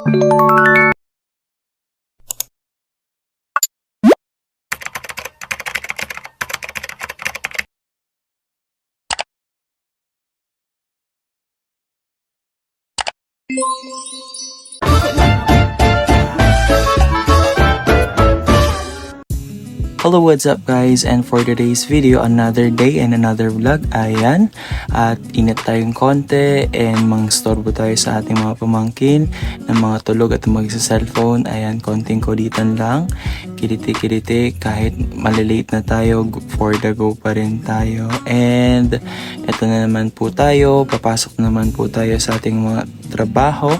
Hello, what's up guys? And for today's video, another day and another vlog. Ayan, at init tayong konti and mangstorbo tayo sa ating mga pamangkin ng mga tulog at magsa-cellphone. Ayan, konting kulitan lang. Kiliti-kiliti kahit malilate na tayo, for the go pa rin tayo. And eto na naman po tayo, papasok naman po tayo sa ating mga trabaho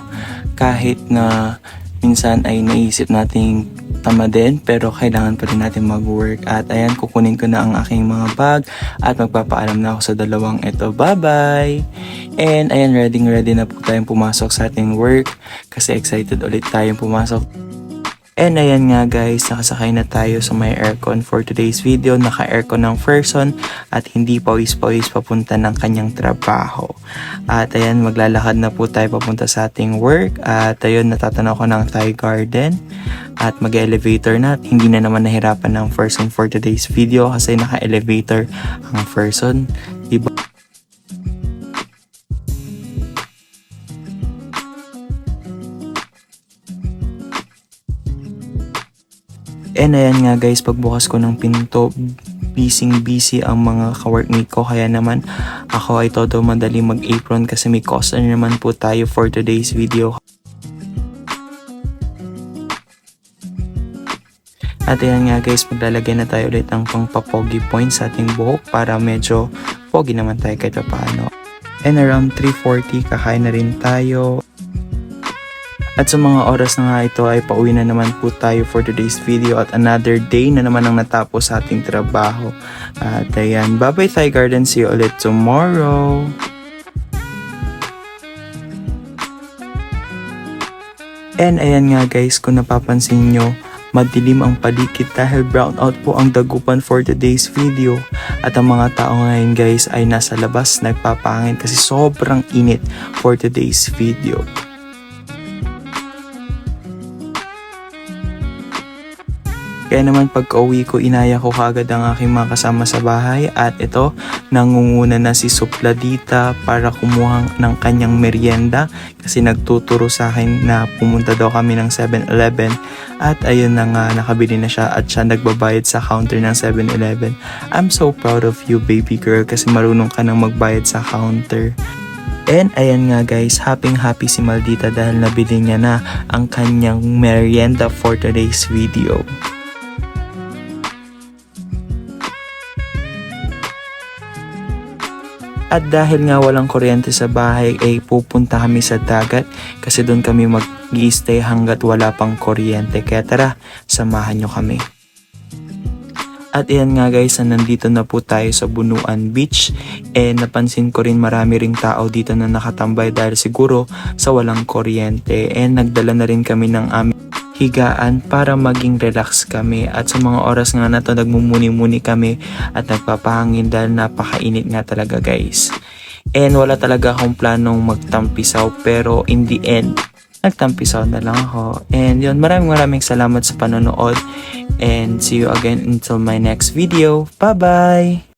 kahit na minsan ay naisip nating tama din, pero kailangan pa rin natin mag-work. At ayan, kukunin ko na ang aking mga bag at magpapaalam na ako sa dalawang ito. Bye-bye! And ayan, ready na po tayong pumasok sa ating work kasi excited ulit tayong pumasok. And ayan nga guys, nakasakay na tayo sa may aircon for today's video. Naka-aircon ng person at hindi pawis-pawis papunta ng kanyang trabaho. At ayan, maglalakad na po tayo papunta sa ating work. At ayun, natatanaw ko ng Thai Garden. At mag-elevator na. Hindi na naman nahirapan ng person for today's video kasi naka-elevator ang person. Diba? And ayan nga guys, pagbukas ko ng pinto, busy ang mga ka-workmate ko. Kaya naman ako ay todo madali mag-apron kasi may customer naman po tayo for today's video. At ayan nga guys, maglalagay na tayo ulit ng pang-pogi points sa ating buhok para medyo pogi naman tayo kahit paano. And around 3:40 kakain na rin tayo. At sa mga oras na nga ito ay pauwi na naman po tayo for today's video at another day na naman ang natapos sa ating trabaho. At ayan, bye-bye Thai Garden, see you ulit tomorrow! And ayan nga guys, kung napapansin nyo, madilim ang paligid dahil brownout po ang dagupan for today's video. At ang mga tao ngayon guys ay nasa labas nagpapahangin kasi sobrang init for today's video. Kaya naman pagka-uwi ko, inaya ko kaagad ang aking mga kasama sa bahay at ito, nangunguna na si Supladita para kumuha ng kanyang merienda kasi nagtuturo sa akin na pumunta daw kami ng 7-Eleven at ayun na nga, nakabili na siya at siya nagbabayad sa counter ng 7-Eleven. I'm so proud of you baby girl kasi marunong ka nang magbayad sa counter. And ayan nga guys, happy si Maldita dahil nabili niya na ang kanyang merienda for today's video. At dahil nga walang kuryente sa bahay ay pupunta kami sa dagat kasi doon kami mag-i-stay hanggat wala pang kuryente. Kaya tara, samahan nyo kami. At ayan nga guys, nandito na po tayo sa Bunuan Beach. And napansin ko rin marami ring tao dito na nakatambay dahil siguro sa walang kuryente. And nagdala na rin kami ng aming higaan para maging relax kami. At sa mga oras nga na to, nagmumuni-muni kami at nagpapahangin dahil napakainit nga talaga guys. And wala talaga akong planong magtampisaw pero in the end, nagtampisaw na lang ako. And yun, maraming salamat sa panonood and see you again until my next video. Bye bye!